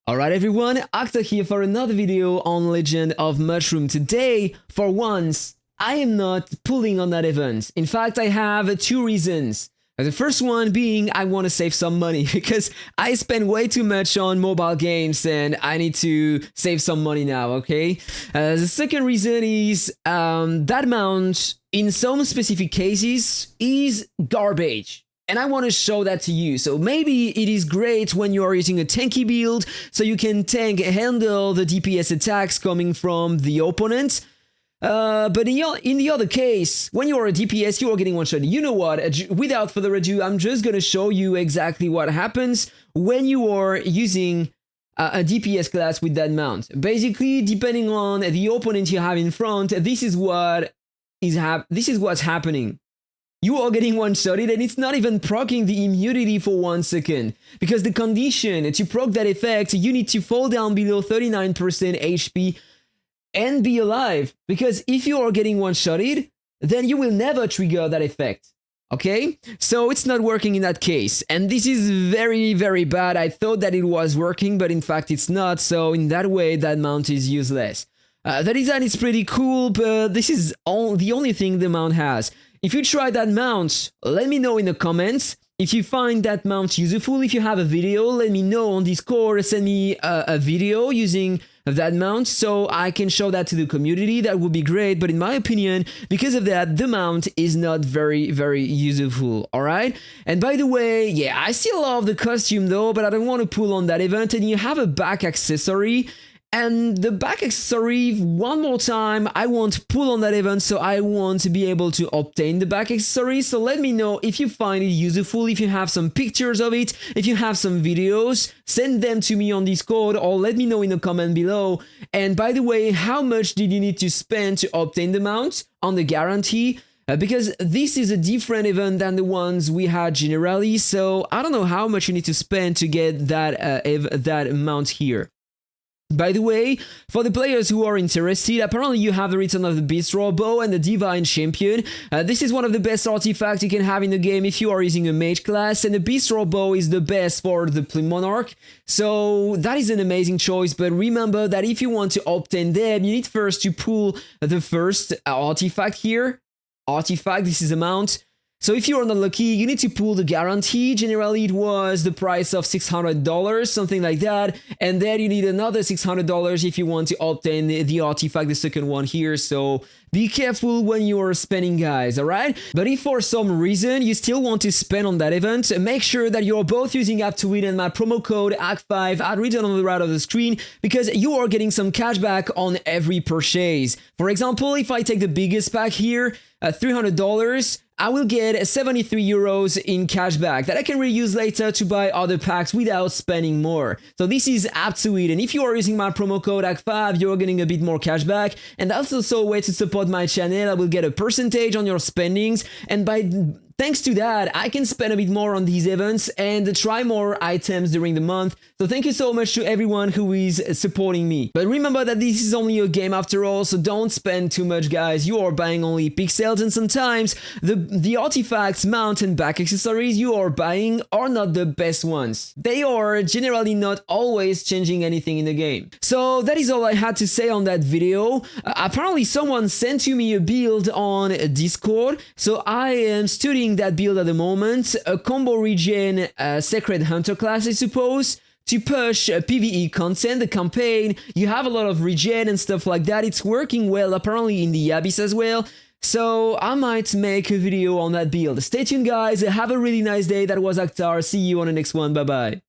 Alright everyone, Acta here for another video on Legend of Mushroom. Today, for once, I am not pulling on that event. In fact, I have two reasons. The first one being I want to save some money because I spend way too much on mobile games and I need to save some money now, okay? The second reason is that mount, in some specific cases, is garbage. And I want to show that to you. So maybe it is great when you are using a tanky build, so you can handle the DPS attacks coming from the opponent. But in the other case, when you are a DPS, you are getting one shot. You know what? Without further ado, I'm just going to show you exactly what happens when you are using a DPS class with that mount. Basically, depending on the opponent you have in front, this is what's happening. You are getting one-shotted and it's not even proccing the immunity for 1 second. Because the condition to proc that effect, you need to fall down below 39% HP and be alive. Because if you are getting one-shotted, then you will never trigger that effect. Okay? So it's not working in that case. And this is very, very bad. I thought that it was working, but in fact it's not. So in that way, that mount is useless. The design is pretty cool, but this is the only thing the mount has. If you try that mount, let me know in the comments. If you find that mount useful, if you have a video, let me know on Discord. Send me a video using that mount so I can show that to the community. That would be great. But in my opinion, because of that, the mount is not very, very useful. All right. And by the way, yeah, I still love the costume though, but I don't want to pull on that event. And you have a back accessory. And the back accessory, one more time, I won't pull on that event, so I want to be able to obtain the back accessory. So let me know if you find it useful, if you have some pictures of it, if you have some videos, send them to me on Discord or let me know in the comment below. And by the way, how much did you need to spend to obtain the mount on the guarantee? Because this is a different event than the ones we had generally, so I don't know how much you need to spend to get that mount here. By the way, for the players who are interested, apparently you have the return of the Beastro bow and the Divine Champion. This is one of the best artifacts you can have in the game if you are using a mage class, and the Beastro bow is the best for the Monarch. So that is an amazing choice, but remember that if you want to obtain them, you need first to pull the first artifact here. This is a mount. So if you are not lucky, you need to pull the guarantee. Generally, it was the price of $600, something like that. And then you need another $600 if you want to obtain the artifact, the second one here. So be careful when you are spending, guys, alright? But if for some reason you still want to spend on that event, make sure that you're both using Aptoide and my promo code AC5 written on the right of the screen, because you are getting some cashback on every purchase. For example, if I take the biggest pack here, $300, I will get 73 euros in cashback that I can reuse later to buy other packs without spending more. So this is Aptoide, and if you are using my promo code AC5, you're getting a bit more cashback, and that's also a way to support my channel. I will get a percentage on your spendings, and thanks to that, I can spend a bit more on these events and try more items during the month. So thank you so much to everyone who is supporting me. But remember that this is only a game after all, so don't spend too much, guys. You are buying only pixels, and sometimes the artifacts, mount, and back accessories you are buying are not the best ones. They are generally not always changing anything in the game. So that is all I had to say on that video. Apparently someone sent to me a build on Discord, so I am studying that build at the moment. A combo regen Sacred Hunter class, I suppose, to push PvE content, the campaign. You have a lot of regen and stuff like that. It's working well, apparently in the Abyss as well. So I might make a video on that build. Stay tuned, guys. Have a really nice day. That was Akhtar. See you on the next one. Bye-bye.